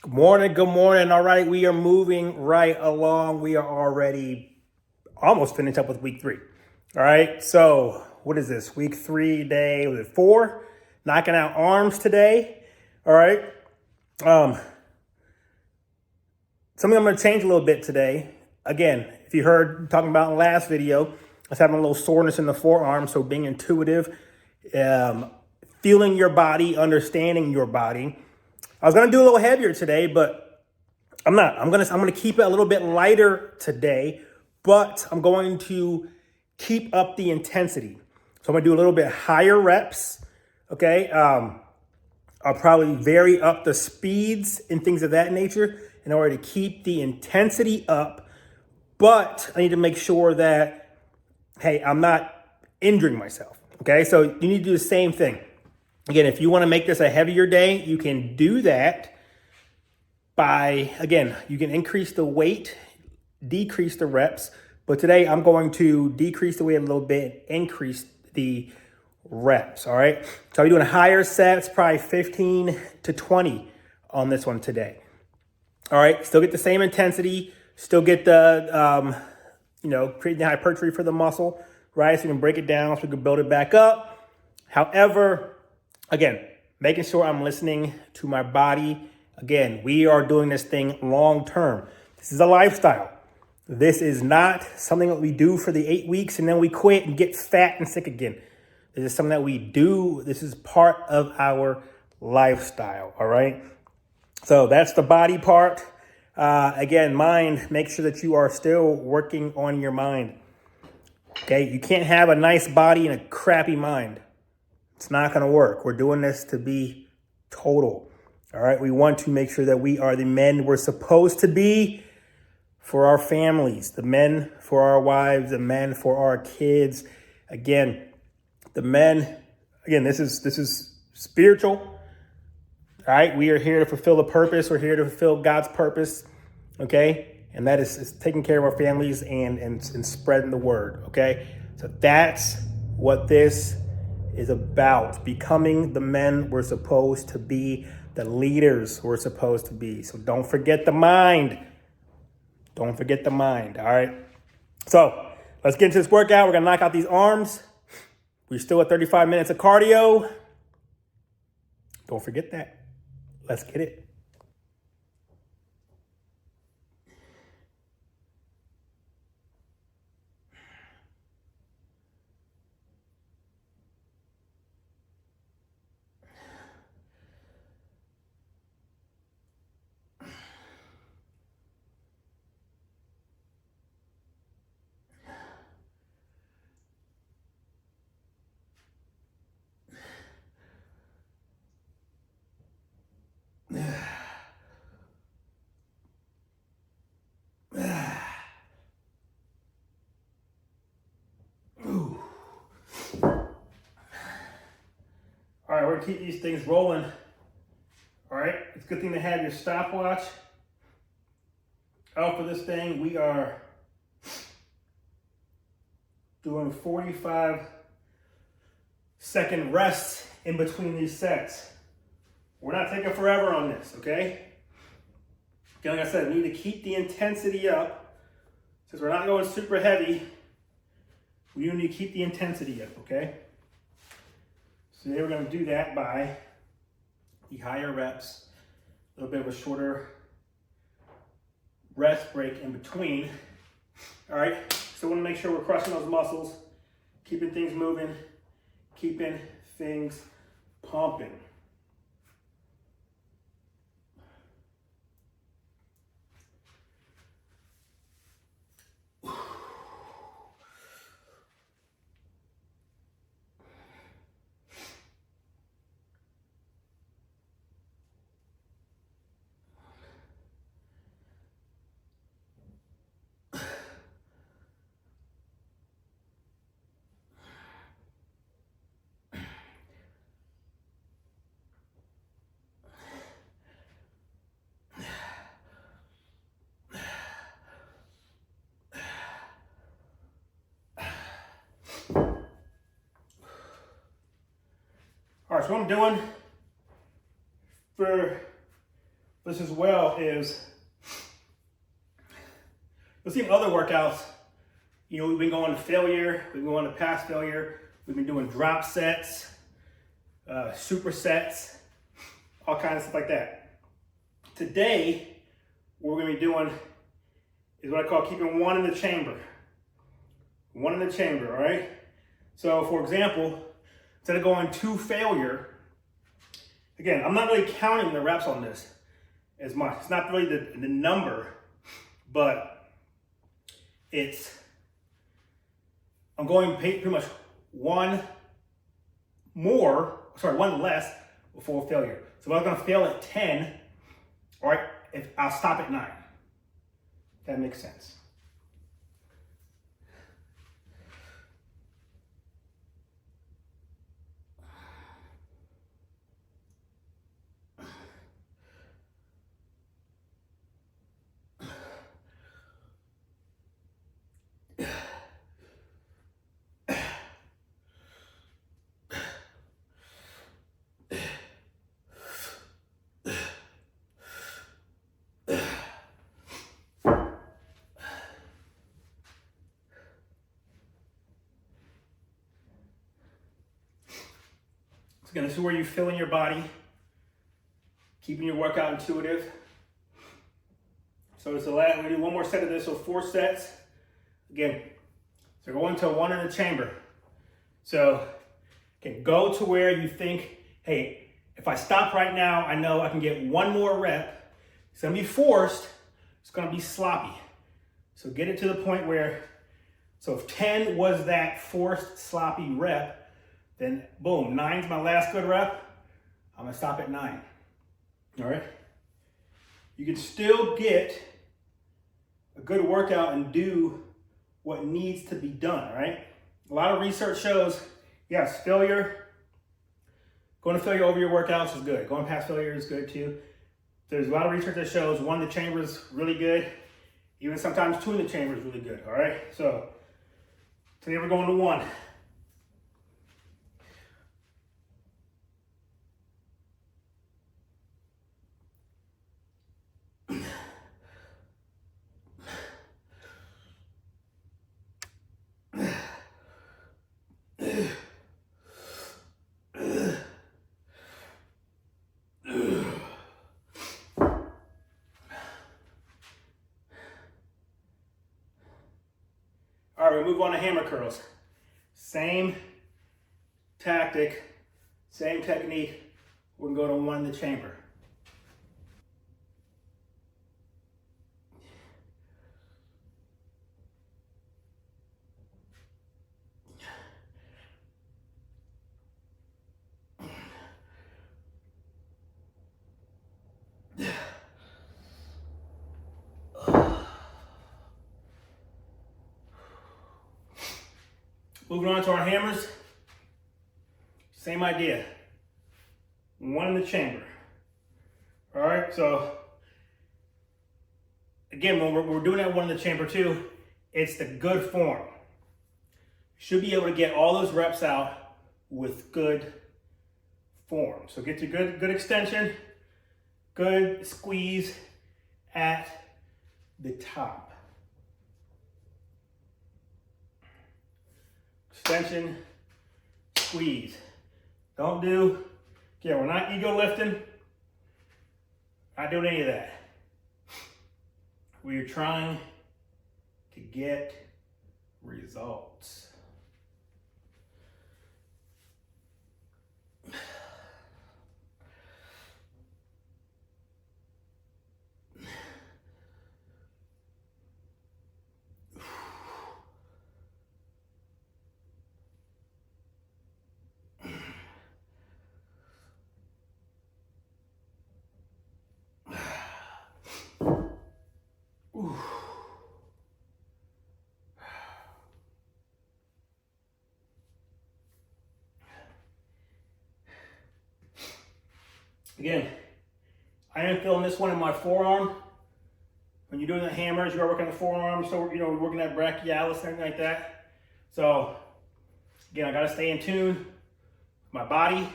Good morning, good morning. All right, we are moving right along. We are already almost finished up with week 3. All right, so what is this? Week 3, day, was it 4? Knocking out arms today. All right. Um, Something I'm going to change a little bit today. Again, if you heard talking about in the last video, I was having a little soreness in the forearm, so being intuitive, feeling your body, understanding your body. I was going to do a little heavier today, but I'm not. I'm gonna keep it a little bit lighter today, but I'm going to keep up the intensity. So I'm gonna do a little bit higher reps. Okay. I'll probably vary up the speeds and things of that nature in order to keep the intensity up. But I need to make sure that, hey, I'm not injuring myself. Okay. So you need to do the same thing. Again, if you want to make this a heavier day, you can do that by, again, you can increase the weight, decrease the reps. But today I'm going to decrease the weight a little bit, increase the reps. All right. So I'm doing higher sets, probably 15 to 20 on this one today. All right. Still get the same intensity, still get the, creating the hypertrophy for the muscle, right? So we can break it down so we can build it back up. However, again, making sure I'm listening to my body. Again, we are doing this thing long term. This is a lifestyle. This is not something that we do for the 8 weeks and then we quit and get fat and sick again. This is something that we do. This is part of our lifestyle. All right. So that's the body part. Again, mind, make sure that you are still working on your mind. Okay. You can't have a nice body and a crappy mind. It's not going to work. We're doing this to be total. All right. We want to make sure that we are the men we're supposed to be for our families, the men for our wives, the men for our kids. Again, the men, again, this is spiritual. All right. We are here to fulfill a purpose. We're here to fulfill God's purpose. Okay. And that is taking care of our families and spreading the word. Okay. So that's what this is about, becoming the men we're supposed to be, the leaders we're supposed to be. So don't forget the mind. Don't forget the mind. All right. So let's get into this workout. We're going to knock out these arms. We're still at 35 minutes of cardio. Don't forget that. Let's get it. All right, we're going to keep these things rolling. All right, it's a good thing to have your stopwatch out for this thing. We are doing 45-second rests in between these sets. We're not taking forever on this, okay? Again, like I said, we need to keep the intensity up. Since we're not going super heavy, we need to keep the intensity up, okay? So today we're going to do that by the higher reps, a little bit of a shorter rest break in between. All right, so we want to make sure we're crushing those muscles, keeping things moving, keeping things pumping. All right, so what I'm doing for this is well is, you'll see in other workouts, you know, we've been going to failure, we've been going to past failure, we've been doing drop sets, supersets, all kinds of stuff like that. Today, what we're going to be doing is what I call keeping one in the chamber. One in the chamber, all right? So, for example, instead of going to failure, again, I'm not really counting the reps on this as much. It's not really the number, but I'm going pretty much one less before failure. So if I'm gonna fail at 10, all right, I'll stop at 9. That makes sense. So again, this is where you fill in your body, keeping your workout intuitive. So it's the last, we're gonna do one more set of this, so 4 sets. Again, so go into one in the chamber. So again, go to where you think, hey, if I stop right now, I know I can get one more rep. It's gonna be forced, it's gonna be sloppy. So get it to the point where, so if 10 was that forced sloppy rep, then boom, 9's my last good rep. I'm gonna stop at 9, all right? You can still get a good workout and do what needs to be done, all right? A lot of research shows, yes, going to failure over your workouts is good. Going past failure is good too. There's a lot of research that shows 1 in the chamber is really good. Even sometimes 2 in the chamber is really good, all right? So today we're going to 1. All right, we move on to hammer curls. Same tactic, same technique. We're gonna go to 1 in the chamber. Moving on to our hammers, same idea. 1 in the chamber. All right, so again, when we're doing that 1 in the chamber too, it's the good form. You should be able to get all those reps out with good form. So get your good extension, good squeeze at the top. Extension, squeeze. Don't do, we're not ego lifting. Not doing any of that. We're trying to get results. Again, I am feeling this one in my forearm. When you're doing the hammers, you're working the forearm, so we're working that brachialis and everything like that. So again, I gotta stay in tune with my body.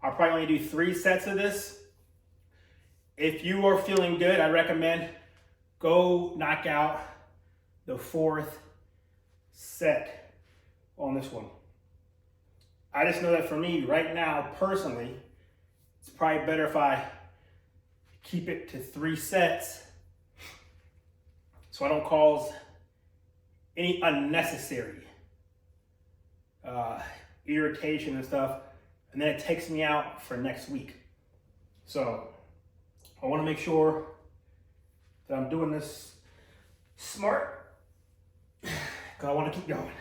I'll probably only do 3 sets of this. if you are feeling good, I recommend go knock out the 4th set on this one. I just know that for me right now, personally, it's probably better if I keep it to 3 sets so I don't cause any unnecessary irritation and stuff, and then it takes me out for next week. So I want to make sure that I'm doing this smart, because I want to keep going.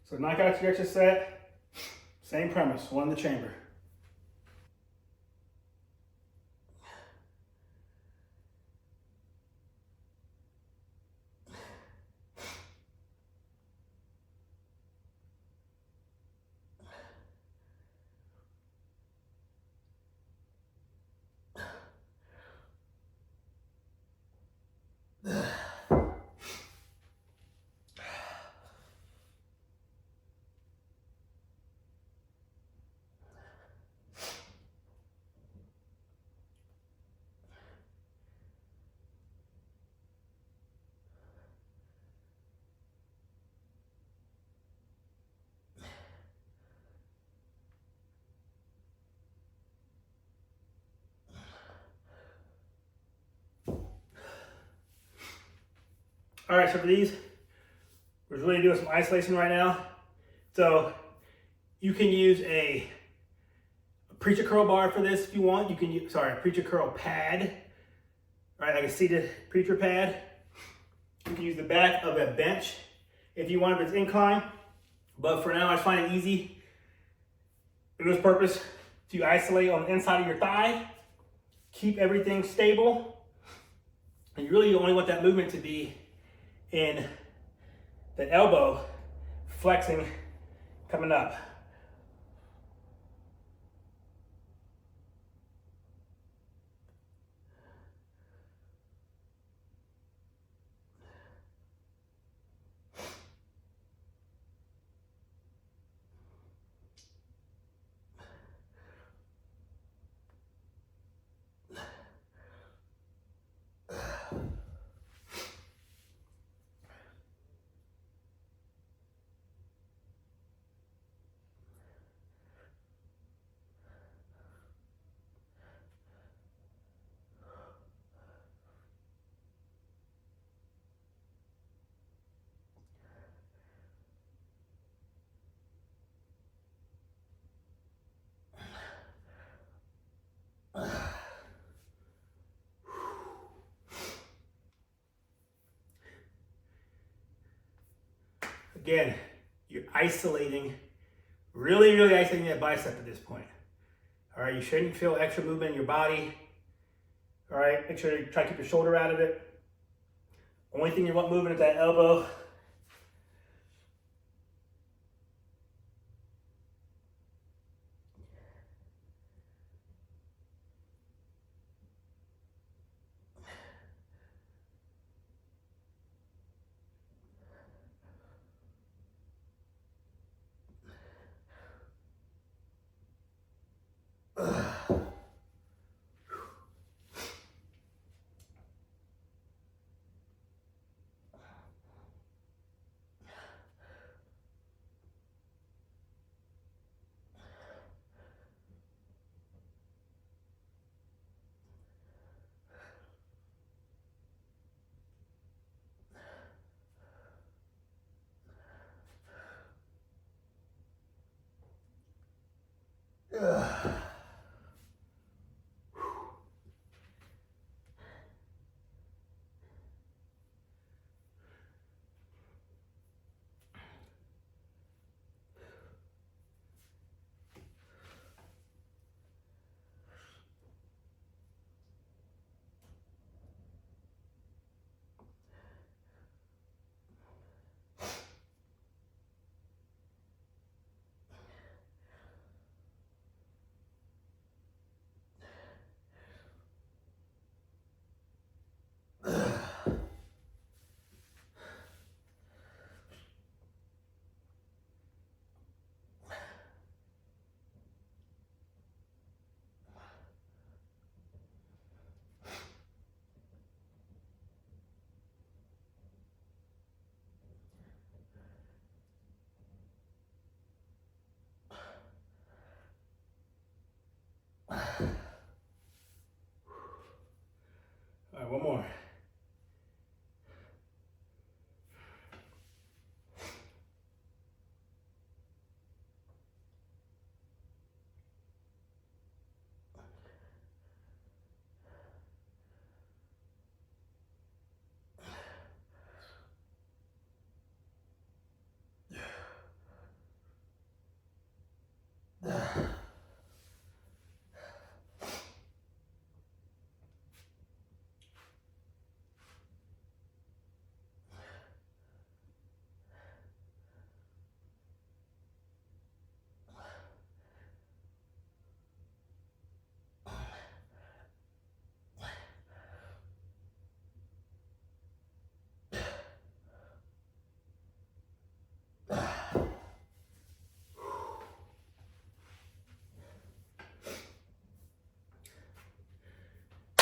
So knock out your extra set, same premise, 1 in the chamber. All right, so for these, we're really doing some isolation right now. So you can use a preacher curl bar for this if you want. You can use, a preacher curl pad, right, like a seated preacher pad. You can use the back of a bench if you want, if it's inclined. But for now, I find it easy for this purpose to isolate on the inside of your thigh, keep everything stable, and you really only want that movement to be in the elbow, flexing, coming up. Again, you're isolating, really isolating that bicep at this point. All right, you shouldn't feel extra movement in your body. All right, make sure you try to keep your shoulder out of it. Only thing you want moving is that elbow.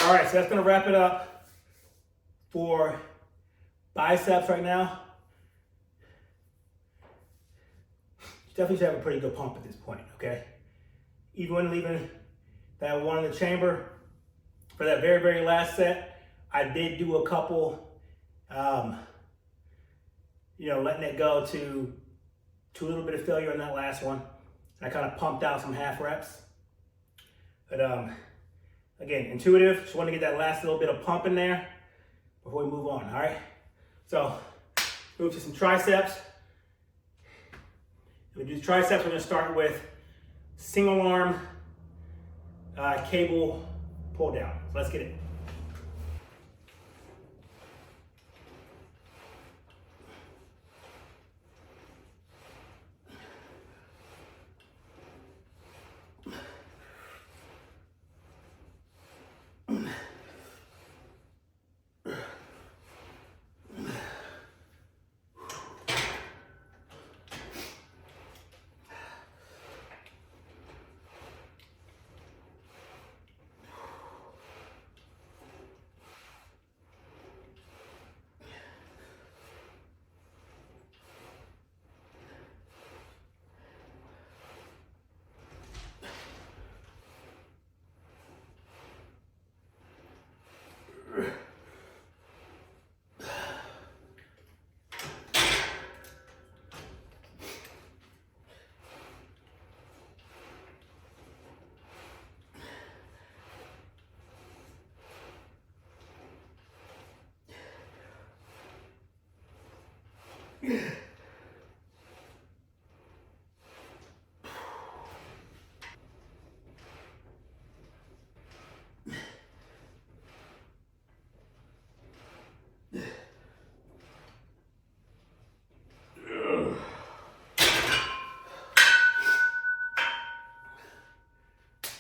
All right, so that's gonna wrap it up for biceps right now. You definitely should have a pretty good pump at this point, okay? Even when leaving that one in the chamber, for that very, very last set, I did do a couple, letting it go to a little bit of failure in that last one. I kind of pumped out some half reps. But again, intuitive, just want to get that last little bit of pump in there before we move on, all right? So, move to some triceps. If we do triceps, we're gonna start with single arm cable pull down. So let's get it.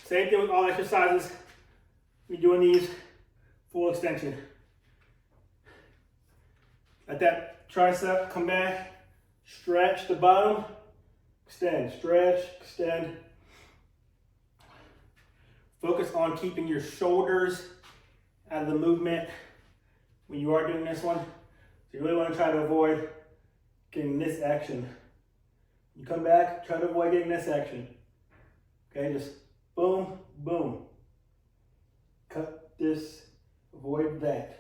Same thing with all exercises. We're doing these full extension. Let that tricep come back, stretch the bottom, extend, stretch, extend. Focus on keeping your shoulders out of the movement when you are doing this one. So you really want to try to avoid getting this action. You come back, try to avoid getting this action. Okay, just boom, boom. Cut this, avoid that.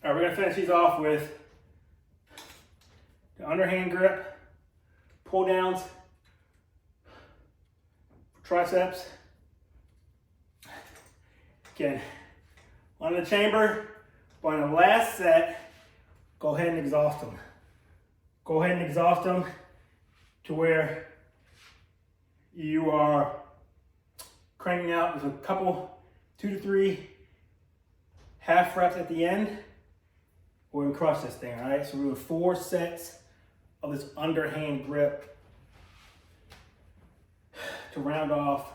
All right, we're gonna finish these off with the underhand grip, pull downs, triceps. Again, on the chamber, but on the last set, go ahead and exhaust them. Go ahead and exhaust them to where you are cranking out. There's a couple 2 to 3 half reps at the end. We're gonna crush this thing, all right? So we're doing 4 sets of this underhand grip to round off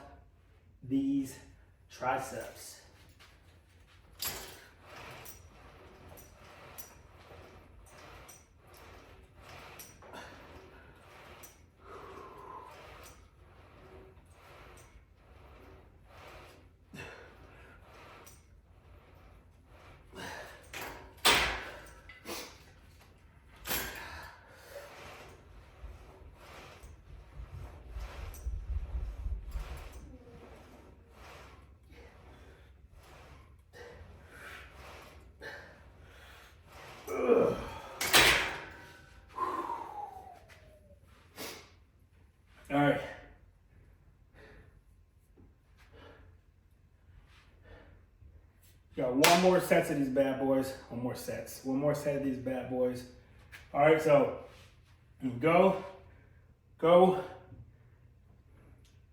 these triceps. All right. Got one more set of these bad boys. One more set of these bad boys. All right, so go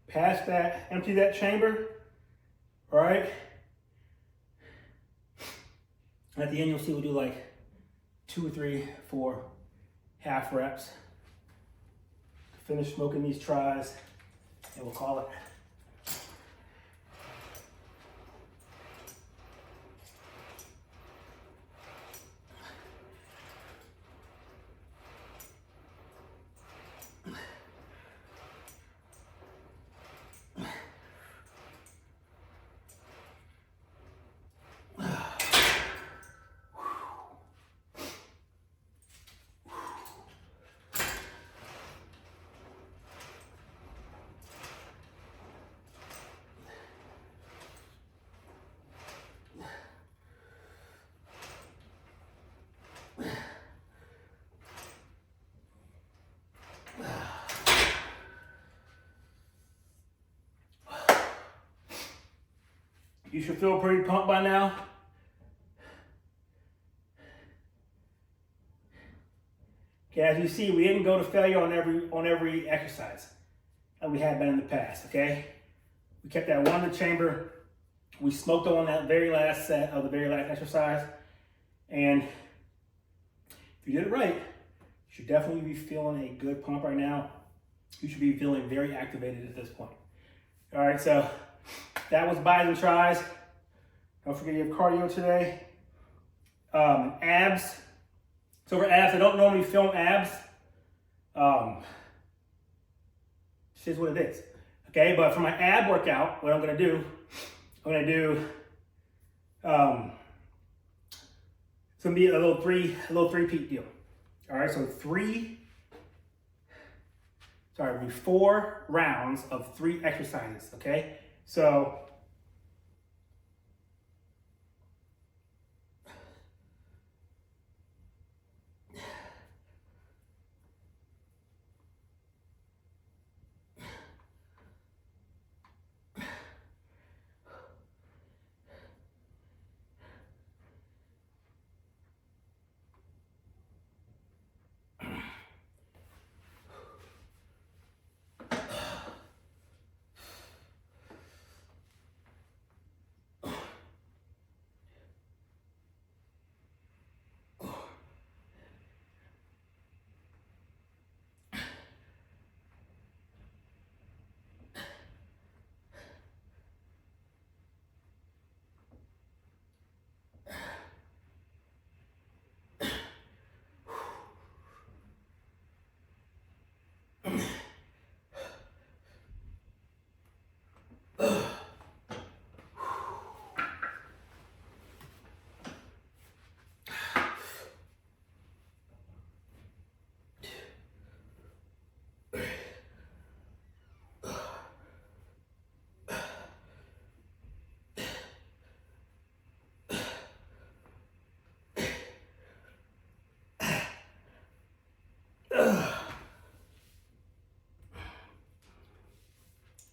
past that, empty that chamber. All right. At the end, you'll see we'll do like 2 or 3, 4 half reps. Finish smoking these tries, and we'll call it. You should feel pretty pumped by now. Okay, as you see, we didn't go to failure on every exercise that we had been in the past, okay? We kept that one in the chamber. We smoked on that very last set of the very last exercise. And if you did it right, you should definitely be feeling a good pump right now. You should be feeling very activated at this point. All right, so that was bis and tries. Don't forget you have cardio today. Abs. So for abs, I don't normally film abs. This is what it is. Okay, but for my ab workout, what I'm gonna do, it's gonna be a little three-peat deal. All right, so 4 rounds of 3 exercises, okay? So,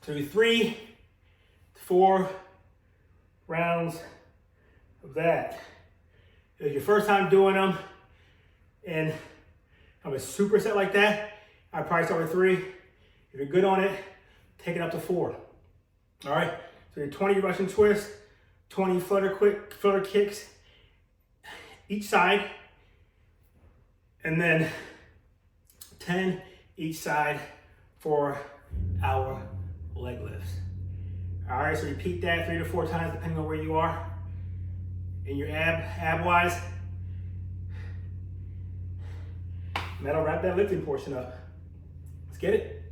so 3 to 4 rounds of that. If it's your first time doing them and have a superset like that, I'd probably start with 3. If you're good on it, take it up to 4. All right, so your 20 Russian twists, 20 flutter kicks each side, and then 10 each side for our leg lifts. All right, so repeat that 3 to 4 times depending on where you are in your ab wise. And that'll wrap that lifting portion up. Let's get it.